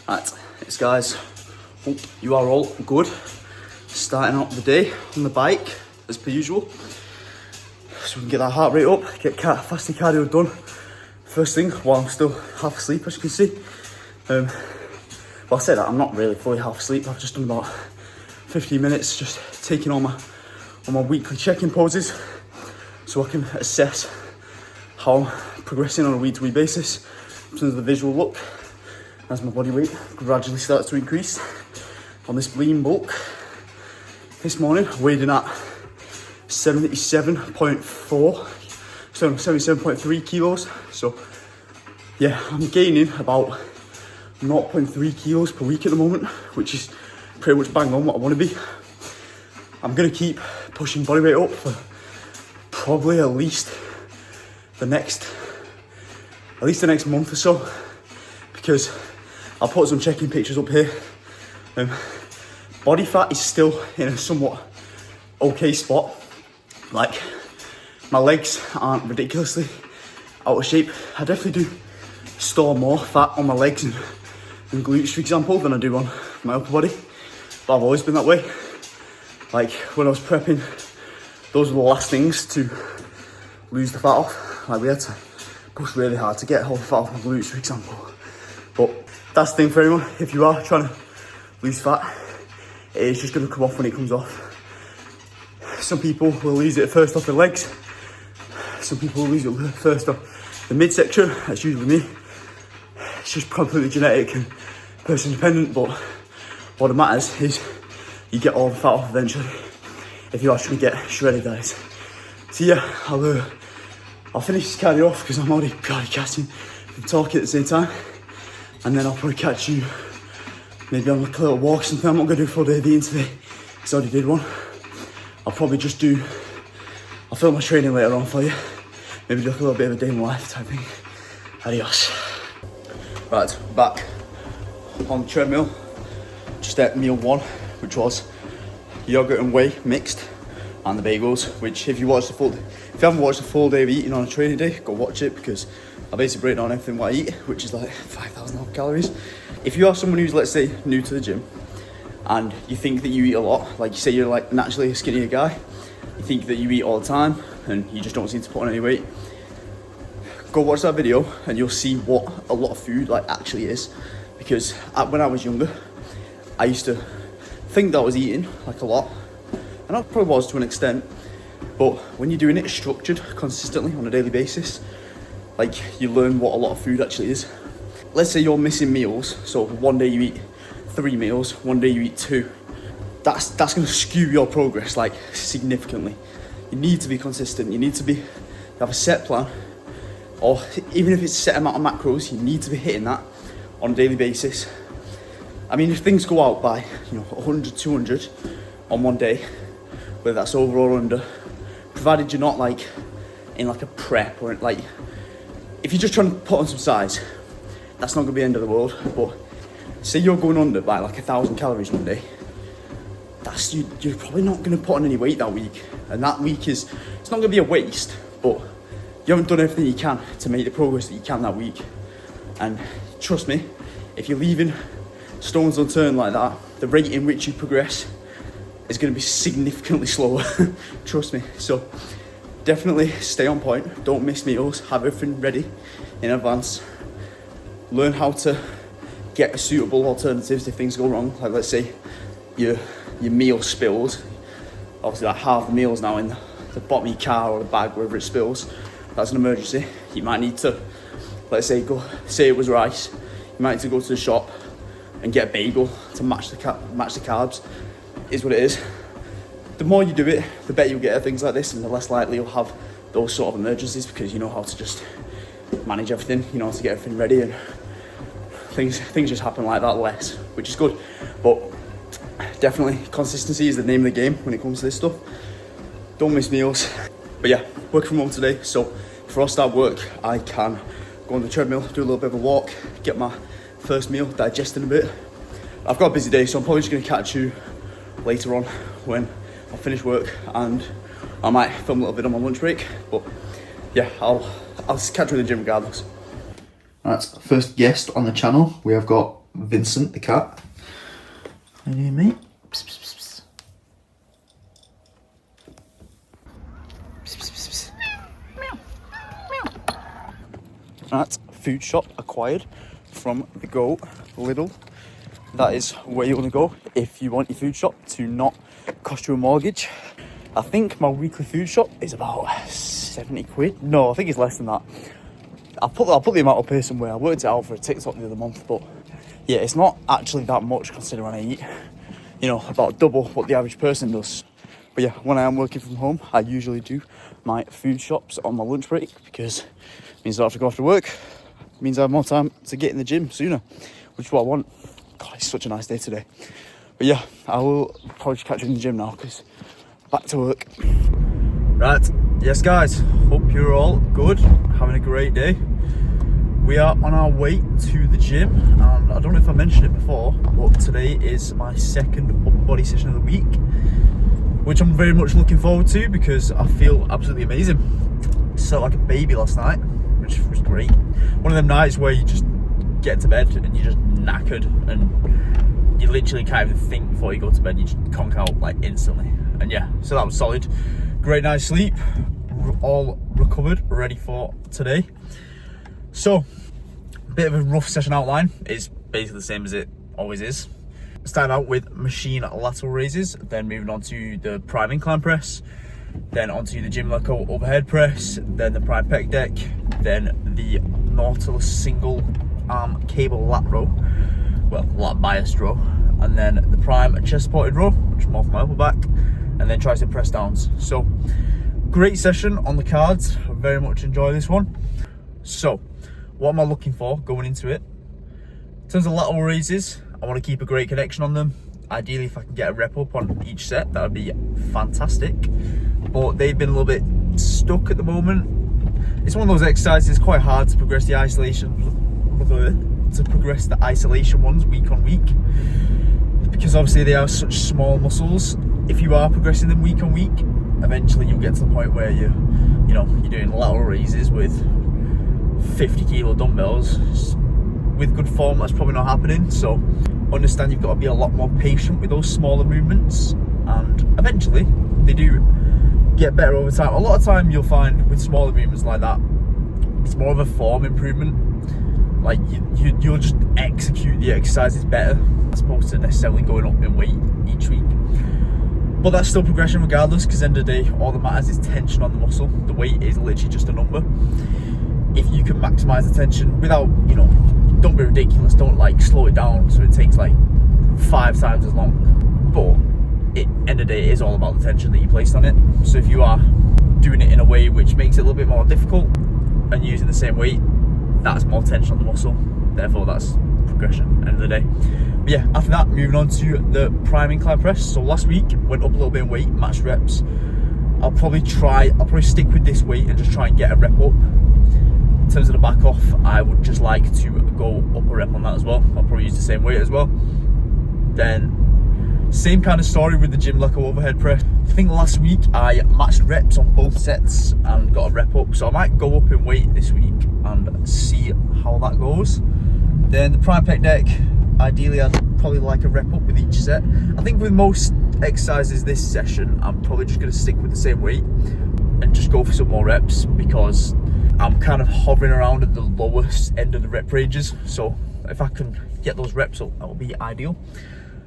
Right, it's guys, hope you are all good. Starting out the day on the bike, as per usual. So we can get that heart rate up, get fasting cardio done. First thing, while I'm still half asleep, as you can see. Well, I say that, I'm not really fully half asleep. I've just done about 15 minutes, just taking all my weekly check-in poses, so I can assess how I'm progressing on a week-to-week basis in terms of the visual look, as my body weight gradually starts to increase on this lean bulk. This morning, weighed in at 77.3 kilos. So yeah, I'm gaining about 0.3 kilos per week at the moment, which is pretty much bang on what I want to be. I'm gonna keep pushing body weight up for probably at least the next month or so, because I'll put some check-in pictures up here. Body fat is still in a somewhat okay spot. Like, my legs aren't ridiculously out of shape. I definitely do store more fat on my legs and glutes, for example, than I do on my upper body. But I've always been that way. Like, when I was prepping, those were the last things to lose the fat off. Like, we had to push really hard to get all the fat off my glutes, for example. But that's the thing for anyone. If you are trying to lose fat, it's just going to come off when it comes off. Some people will lose it first off the legs. Some people will lose it first off the midsection. That's usually me. It's just probably genetic and person dependent, but what matters is you get all the fat off eventually if you actually get shredded, guys. So yeah, I'll finish this cardio off because I'm already catching and talking at the same time, and then I'll probably catch you maybe on like a little walk or something. I'm not going to do a full day of eating today because I already did one. I'll probably just I'll film my training later on for you. Maybe do like a little bit of a day in my life type thing. Adios. Right, back on the treadmill. Just at meal one, which was yogurt and whey mixed, and the bagels. Which, if you haven't watched the full day of eating on a training day, go watch it, because I basically break down everything what I eat, which is like 5,000 calories. If you are someone who's, let's say, new to the gym, and you think that you eat a lot, like you say you're like naturally a skinnier guy, you think that you eat all the time and you just don't seem to put on any weight, go watch that video and you'll see what a lot of food like actually is. Because when I was younger, I used to think that I was eating like a lot, and I probably was to an extent, but when you're doing it structured consistently on a daily basis, like, you learn what a lot of food actually is. Let's say you're missing meals, so one day you eat 3 meals, one day you eat 2. That's going to skew your progress like significantly. You need to be consistent. You need to have a set plan, or even if it's a set amount of macros, you need to be hitting that on a daily basis. I mean, if things go out by 100, 200 on one day, whether that's over or under, provided you're not like in like a prep, or like if you're just trying to put on some size, that's not going to be the end of the world. But say you're going under by like 1,000 calories one day, you're probably not going to put on any weight that week, and that week it's not going to be a waste, but you haven't done everything you can to make the progress that you can that week. And trust me, if you're leaving stones unturned like that, the rate in which you progress is going to be significantly slower. Trust me. So definitely stay on point, don't miss meals, have everything ready in advance, learn how to get suitable alternatives if things go wrong. Like, let's say your meal spills, obviously like half the meal's now in the bottom of your car or the bag, wherever it spills. That's an emergency. You might need to, let's say it was rice, you might need to go to the shop and get a bagel to match the carbs. Is what it is. The more you do it, the better you'll get at things like this, and the less likely you'll have those sort of emergencies, because you know how to just manage everything, you know how to get everything ready, and things just happen like that less, which is good. But definitely consistency is the name of the game when it comes to this stuff. Don't miss meals. But yeah, working from home today, so before I start work, I can go on the treadmill, do a little bit of a walk, get my first meal digesting a bit. I've got a busy day, so I'm probably just going to catch you later on when I finish work, and I might film a little bit on my lunch break. But yeah, I'll catch you in the gym regardless. Right, first guest on the channel, we have got Vincent the cat. How you doing, mate? Psst, psst, psst, psst. Psst, psst, psst, psst. Right, food shop acquired from the Go Lidl. That is where you want to go if you want your food shop to not cost you a mortgage. I think my weekly food shop is about 70 quid. No, I think it's less than that. I'll put the amount up here somewhere. I worked it out for a TikTok the other month, but yeah, it's not actually that much considering I eat, you know, about double what the average person does. But yeah, when I am working from home, I usually do my food shops on my lunch break because it means I don't have to go after work. It means I have more time to get in the gym sooner, which is what I want. God, it's such a nice day today. But yeah, I will probably just catch you in the gym now because back to work. Right, yes guys, hope you're all good, having a great day. We are on our way to the gym, and I don't know if I mentioned it before, but today is my second upper body session of the week, which I'm very much looking forward to because I feel absolutely amazing. Slept like a baby last night, which was great. One of them nights where you just get to bed and you're just knackered and you literally can't even think before you go to bed, you just conk out like instantly. And yeah, so that was solid. Great night's sleep, all recovered, ready for today. So, a bit of a rough session outline. It's basically the same as it always is. Starting out with machine lateral raises, then moving on to the prime incline press, then onto the Gymleco overhead press, then the prime pec deck, then the Nautilus single arm cable lat row, well, lat biased row, and then the prime chest supported row, which is more for my upper back, and then tricep press downs. So, great session on the cards. I very much enjoy this one. So, what am I looking for going into it? In terms of lateral raises, I want to keep a great connection on them. Ideally, if I can get a rep up on each set, that would be fantastic. But they've been a little bit stuck at the moment. It's one of those exercises, quite hard to progress the isolation ones week on week, because obviously they are such small muscles. If you are progressing them week on week, eventually you'll get to the point where you're doing lateral raises with 50 kilo dumbbells. With good form, that's probably not happening. So understand you've got to be a lot more patient with those smaller movements, and eventually they do get better over time. A lot of time you'll find with smaller movements like that, it's more of a form improvement. Like you'll just execute the exercises better as opposed to necessarily going up in weight each week. But that's still progression regardless, because at the end of the day, all that matters is tension on the muscle. The weight is literally just a number. If you can maximize the tension without, don't be ridiculous, don't like slow it down so it takes like 5 times as long. But at the end of the day, it is all about the tension that you placed on it. So if you are doing it in a way which makes it a little bit more difficult and using the same weight, that's more tension on the muscle. Therefore, that's progression at the end of the day. But yeah, after that, moving on to the prime incline press. So last week, went up a little bit in weight, matched reps. I'll probably stick with this weight and just try and get a rep up. In terms of the back off, I would just like to go up a rep on that as well. I'll probably use the same weight as well. Then, same kind of story with the Gymleco overhead press. I think last week I matched reps on both sets and got a rep up. So I might go up in weight this week and see how that goes. Then the prime pec deck, ideally I'd probably like a rep up with each set. I think with most exercises this session, I'm probably just going to stick with the same weight and just go for some more reps, because I'm kind of hovering around at the lowest end of the rep ranges. So if I can get those reps up, that will be ideal.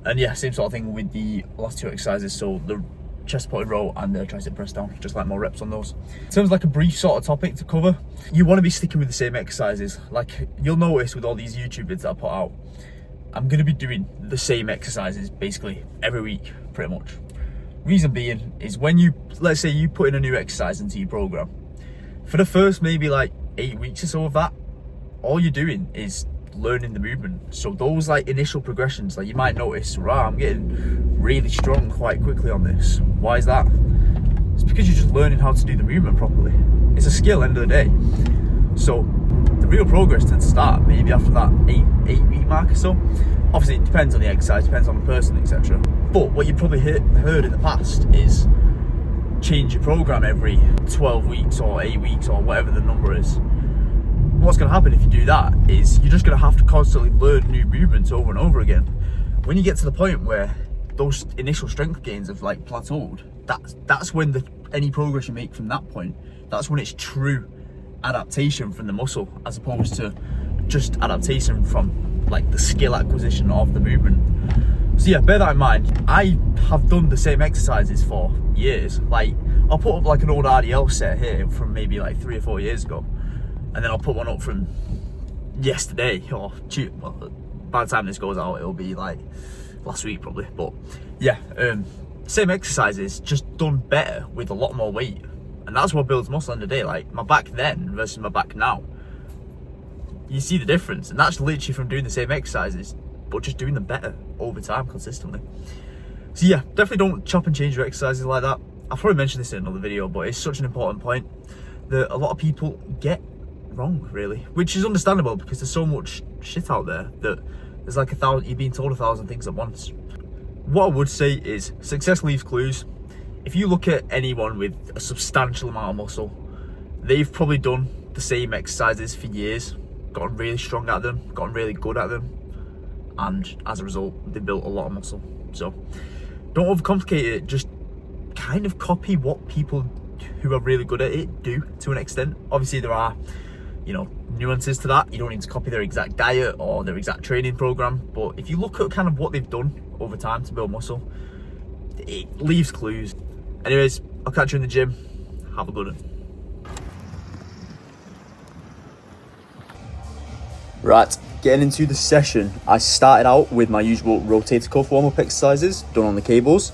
And yeah, same sort of thing with the last 2 exercises. So the chest supported row and the tricep press down, just like more reps on those. In terms of like a brief sort of topic to cover, you want to be sticking with the same exercises. Like you'll notice with all these YouTube vids that I put out, I'm going to be doing the same exercises basically every week, pretty much. Reason being is when let's say you put in a new exercise into your program, for the first maybe like 8 weeks or so of that, all you're doing is learning the movement. So those like initial progressions, like you might notice, I'm getting really strong quite quickly on this. Why is that? It's because you're just learning how to do the movement properly. It's a skill end of the day. So the real progress tends to start maybe after that 8 week mark or so. Obviously it depends on the exercise, depends on the person, etc. But what you probably heard in the past is change your program every 12 weeks or 8 weeks or whatever the number is. what's going to happen if you do that is you're just going to have to constantly learn new movements over and over again. When you get to the point where those initial strength gains have like plateaued, that's when any progress you make from that point, that's when it's true adaptation from the muscle, as opposed to just adaptation from like the skill acquisition of the movement. So yeah, bear that in mind. I have done the same exercises for years. Like, I'll put up like an old RDL set here from maybe like 3 or 4 years ago, and then I'll put one up from yesterday, or well, by the time this goes out, it'll be like last week probably. But yeah, same exercises, just done better with a lot more weight, and that's what builds muscle in the day. Like, my back then versus my back now, you see the difference, and that's literally from doing the same exercises but just doing them better over time consistently. So yeah, definitely don't chop and change your exercises like that. I've probably mentioned this in another video, but it's such an important point that a lot of people get wrong, really, which is understandable because there's so much shit out there that there's like you're being told 1,000 things at once. What I would say is success leaves clues. If you look at anyone with a substantial amount of muscle, they've probably done the same exercises for years, gotten really strong at them, gotten really good at them, and as a result, they built a lot of muscle. So don't overcomplicate it, just kind of copy what people who are really good at it do to an extent. Obviously there are, you know, nuances to that. You don't need to copy their exact diet or their exact training program, but if you look at kind of what they've done over time to build muscle, it leaves clues. Anyways, I'll catch you in the gym. Have a good one. Right, getting into the session, I started out with my usual rotator cuff warm-up exercises done on the cables.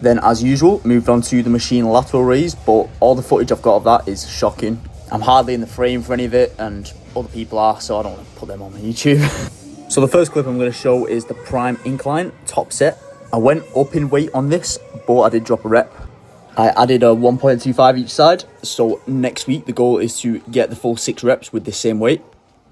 Then, as usual, moved on to the machine lateral raise, but all the footage I've got of that is shocking. I'm hardly in the frame for any of it, and other people are, so I don't want to put them on my YouTube. So the first clip I'm going to show is the prime incline top set. I went up in weight on this, but I did drop a rep. I added a 1.25 each side, so next week the goal is to get the full 6 reps with the same weight.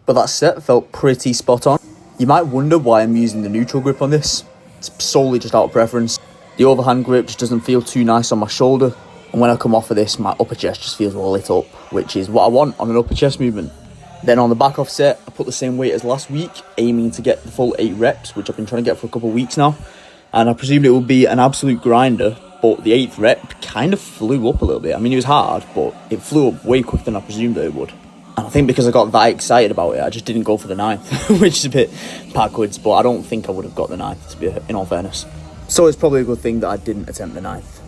But that set felt pretty spot on. You might wonder why I'm using the neutral grip on this. It's solely just out of preference. The overhand grip just doesn't feel too nice on my shoulder, and when I come off of this, my upper chest just feels all lit up, which is what I want on an upper chest movement. Then on the back off set, I put the same weight as last week, aiming to get the full 8 reps, which I've been trying to get for a couple of weeks now. And I presumed it would be an absolute grinder, but the 8th rep kind of flew up a little bit. I mean, it was hard, but it flew up way quicker than I presumed that it would. And I think because I got that excited about it, I just didn't go for the 9th, which is a bit backwards, but I don't think I would have got the 9th, to be in all fairness. So it's probably a good thing that I didn't attempt the 9th.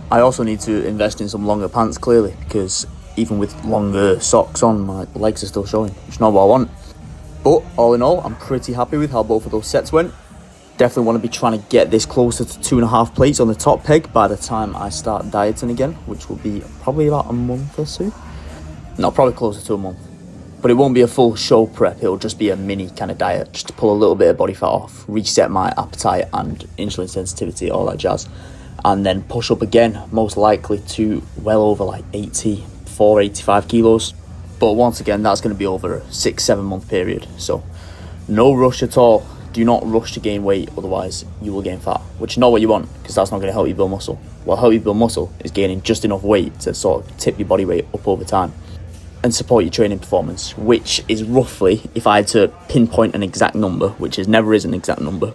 I also need to invest in some longer pants, clearly, because even with longer socks on, my legs are still showing, which is not what I want. But all in all, I'm pretty happy with how both of those sets went. Definitely want to be trying to get this closer to 2.5 plates on the top peg by the time I start dieting again, which will be probably about a month or so. No, probably closer to a month. But it won't be a full show prep, it'll just be a mini kind of diet, just to pull a little bit of body fat off, reset my appetite and insulin sensitivity, all that jazz. And then push up again, most likely to well over like 84, 85 kilos. But once again, that's going to be over a 6-7 month period. So no rush at all. Do not rush to gain weight, otherwise you will gain fat, which is not what you want, because that's not going to help you build muscle. What help you build muscle is gaining just enough weight to sort of tip your body weight up over time and support your training performance, which is roughly, if I had to pinpoint an exact number, which never is an exact number,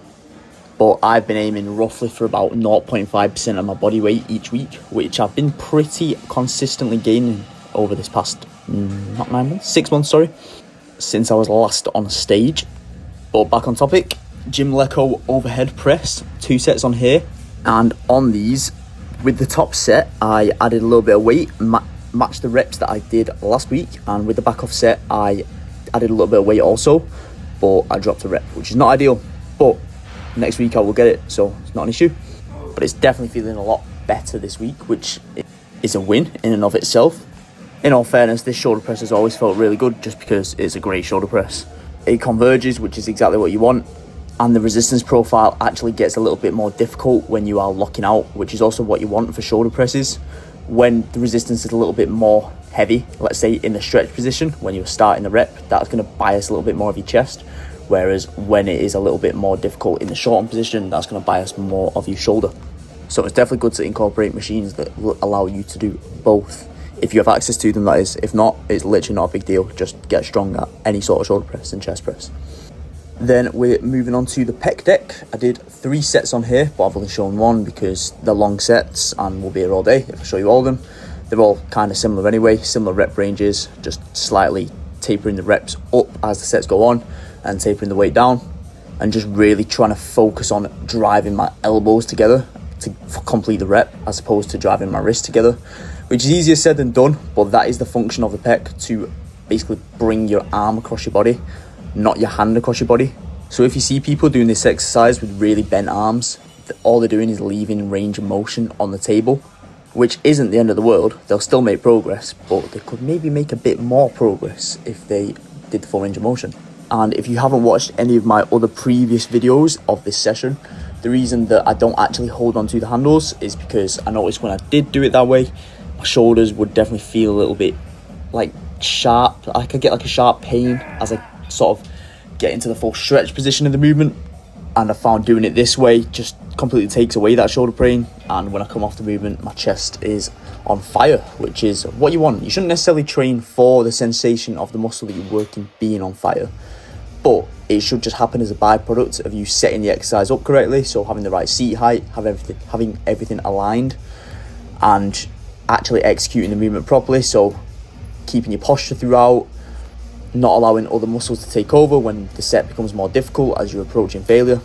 but I've been aiming roughly for about 0.5% of my body weight each week, which I've been pretty consistently gaining over this past, not 9 months, 6 months, sorry, since I was last on stage. But back on topic, Jim Leco overhead press, 2 sets on here, and on these, with the top set, I added a little bit of weight, matched the reps that I did last week, and with the back off set, I added a little bit of weight also, but I dropped a rep, which is not ideal, but next week I will get it, so it's not an issue. But it's definitely feeling a lot better this week, which is a win in and of itself. In all fairness, this shoulder press has always felt really good just because it's a great shoulder press. It converges, which is exactly what you want, and the resistance profile actually gets a little bit more difficult when you are locking out, which is also what you want for shoulder presses. When the resistance is a little bit more heavy, let's say in the stretch position, when you're starting the rep, that's going to bias a little bit more of your chest. Whereas when it is a little bit more difficult in the shortened position, that's going to bias more of your shoulder. So it's definitely good to incorporate machines that will allow you to do both If you have access to them, that is. If not, it's literally not a big deal. Just get strong at any sort of shoulder press and chest press. Then we're moving on to the pec deck. I did 3 sets on here, but I've only shown 1 because they're long sets and we'll be here all day if I show you all of them. They're all kind of similar anyway, similar rep ranges, just slightly tapering the reps up as the sets go on and tapering the weight down, and just really trying to focus on driving my elbows together to complete the rep as opposed to driving my wrists together, which is easier said than done, but that is the function of the pec, to basically bring your arm across your body, not your hand across your body. So if you see people doing this exercise with really bent arms, all they're doing is leaving range of motion on the table, which isn't the end of the world. They'll still make progress, but they could maybe make a bit more progress if they did the full range of motion. And if you haven't watched any of my other previous videos of this session, the reason that I don't actually hold on to the handles is because I noticed when I did do it that way, my shoulders would definitely feel a little bit like sharp. I could get like a sharp pain as I sort of get into the full stretch position of the movement. And I found doing it this way just completely takes away that shoulder pain. And when I come off the movement, my chest is on fire, which is what you want. You shouldn't necessarily train for the sensation of the muscle that you're working being on fire, but it should just happen as a byproduct of you setting the exercise up correctly. So having the right seat height, having everything aligned, and actually executing the movement properly. So keeping your posture throughout, not allowing other muscles to take over when the set becomes more difficult as you're approaching failure.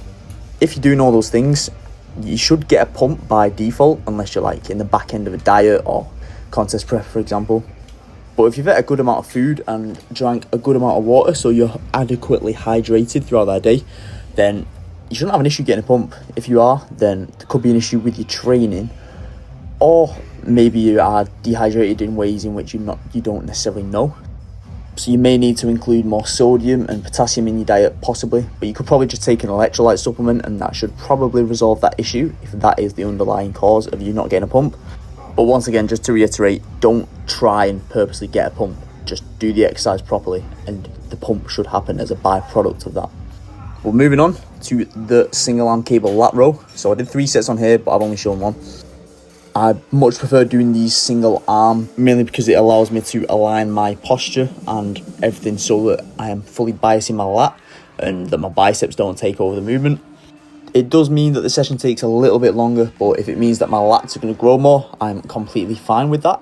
If you're doing all those things, you should get a pump by default, unless you're like in the back end of a diet or contest prep, for example. But if you've ate a good amount of food and drank a good amount of water, so you're adequately hydrated throughout that day, then you shouldn't have an issue getting a pump. If you are, then there could be an issue with your training, or maybe you are dehydrated in ways in which you don't necessarily know. So you may need to include more sodium and potassium in your diet, possibly, but you could probably just take an electrolyte supplement and that should probably resolve that issue if that is the underlying cause of you not getting a pump. But once again, just to reiterate, don't try and purposely get a pump. Just do the exercise properly and the pump should happen as a byproduct of that. Well, moving on to the single arm cable lat row. So I did 3 sets on here, but I've only shown 1. I much prefer doing these single arm, mainly because it allows me to align my posture and everything so that I am fully biasing my lat and that my biceps don't take over the movement. It does mean that the session takes a little bit longer, but if it means that my lats are going to grow more, I'm completely fine with that.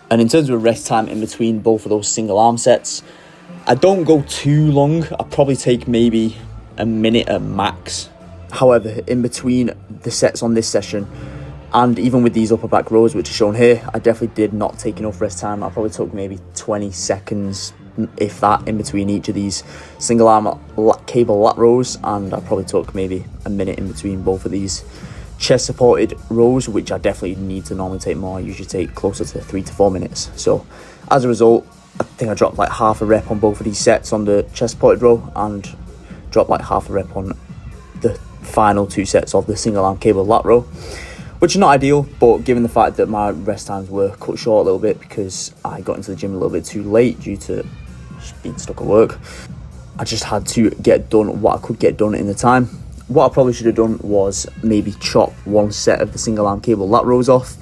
And in terms of rest time in between both of those single arm sets, I don't go too long. I probably take maybe a minute at max. However, in between the sets on this session, and even with these upper back rows, which are shown here, I definitely did not take enough rest time. I probably took maybe 20 seconds, if that, in between each of these single arm cable lat rows. And I probably took maybe a minute in between both of these chest supported rows, which I definitely need to normally take more. I usually take closer to 3 to 4 minutes. So as a result, I think I dropped like half a rep on both of these sets on the chest supported row and dropped like half a rep on the final 2 sets of the single arm cable lat row, which is not ideal, but given the fact that my rest times were cut short a little bit because I got into the gym a little bit too late due to just being stuck at work, I just had to get done what I could get done in the time. What I probably should have done was maybe chop 1 set of the single arm cable lat rows off,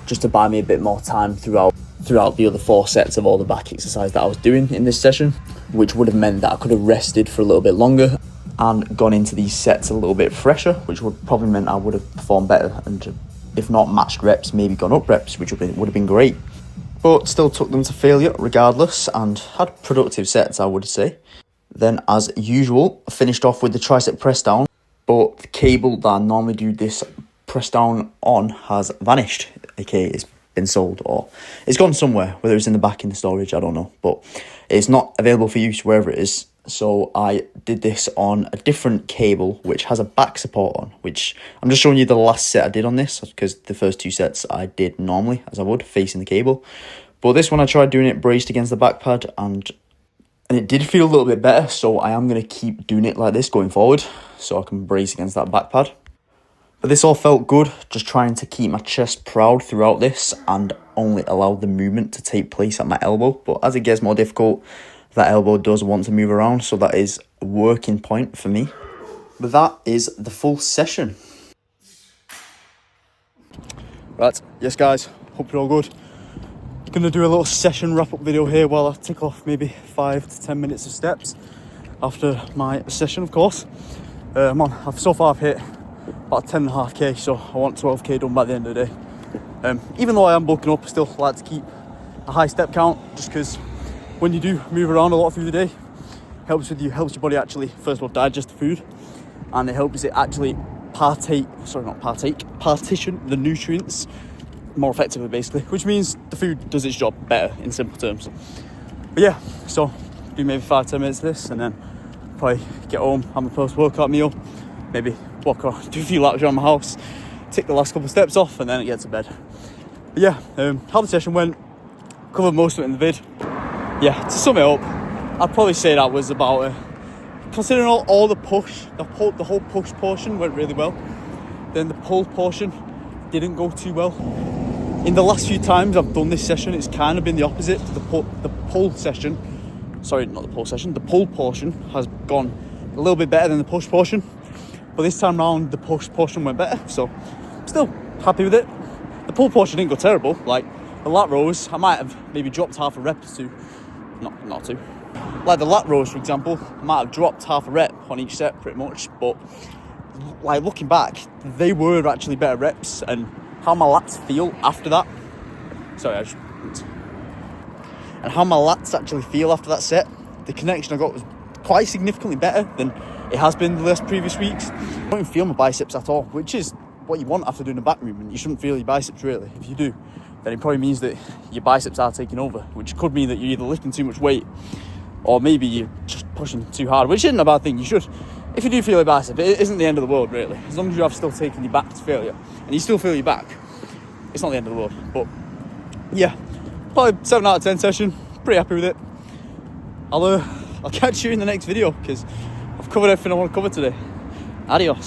just to buy me a bit more time throughout the other 4 sets of all the back exercise that I was doing in this session, which would have meant that I could have rested for a little bit longer and gone into these sets a little bit fresher, which would probably meant I would have performed better and, if not matched reps, maybe gone up reps, which would have been great. But still took them to failure regardless and had productive sets, I would say. Then, as usual, I finished off with the tricep press down, but the cable that I normally do this press down on has vanished, aka it's been sold or it's gone somewhere, whether it's in the back in the storage, I don't know, but it's not available for use wherever it is. So I did this on a different cable which has a back support on, which I'm just showing you the last set I did on this because the first 2 sets I did normally as I would facing the cable, but this one I tried doing it braced against the back pad and it did feel a little bit better. So I am going to keep doing it like this going forward so I can brace against that back pad. But this all felt good, just trying to keep my chest proud throughout this and only allow the movement to take place at my elbow. But as it gets more difficult, that elbow does want to move around, so that is a working point for me. But that is the full session. Right, yes guys, hope you're all good. Gonna do a little session wrap-up video here while I tick off maybe 5 to 10 minutes of steps after my session, of course. So far I've hit about 10.5k, so I want 12k done by the end of the day. Even though I am bulking up, I still like to keep a high step count, just because when you do move around a lot through the day, helps your body actually, first of all, digest the food, and it helps it actually partition the nutrients more effectively, basically, which means the food does its job better in simple terms. But yeah, so do maybe 5-10 minutes of this, and then probably get home, have my post-workout meal, maybe walk around, do a few laps around my house, tick the last couple of steps off, and then get to bed. But yeah, how the session went, covered most of it in the vid. Yeah, to sum it up, I'd probably say that was about considering all the push, the whole push portion went really well. Then the pull portion didn't go too well. In the last few times I've done this session, it's kind of been the opposite. The pull portion has gone a little bit better than the push portion, but this time round the push portion went better, so I'm still happy with it. The pull portion didn't go terrible. Like the lat rows, I might have maybe dropped half a rep or two, not two. Like the lat rows, for example, I might have dropped half a rep on each set pretty much, but like looking back, they were actually better reps, and how my lats feel after that. And how my lats actually feel after that set, the connection I got was quite significantly better than it has been the last previous weeks. I don't even feel my biceps at all, which is what you want after doing a back movement. You shouldn't feel your biceps really. If you do, then it probably means that your biceps are taking over, which could mean that you're either lifting too much weight or maybe you're just pushing too hard, which isn't a bad thing. You should, if you do feel your bicep, it isn't the end of the world really. As long as you have still taken your back to failure and you still feel your back, it's not the end of the world. But yeah, probably 7 out of 10 session, pretty happy with it. I'll catch you in the next video, because I've covered everything I want to cover today. Adios.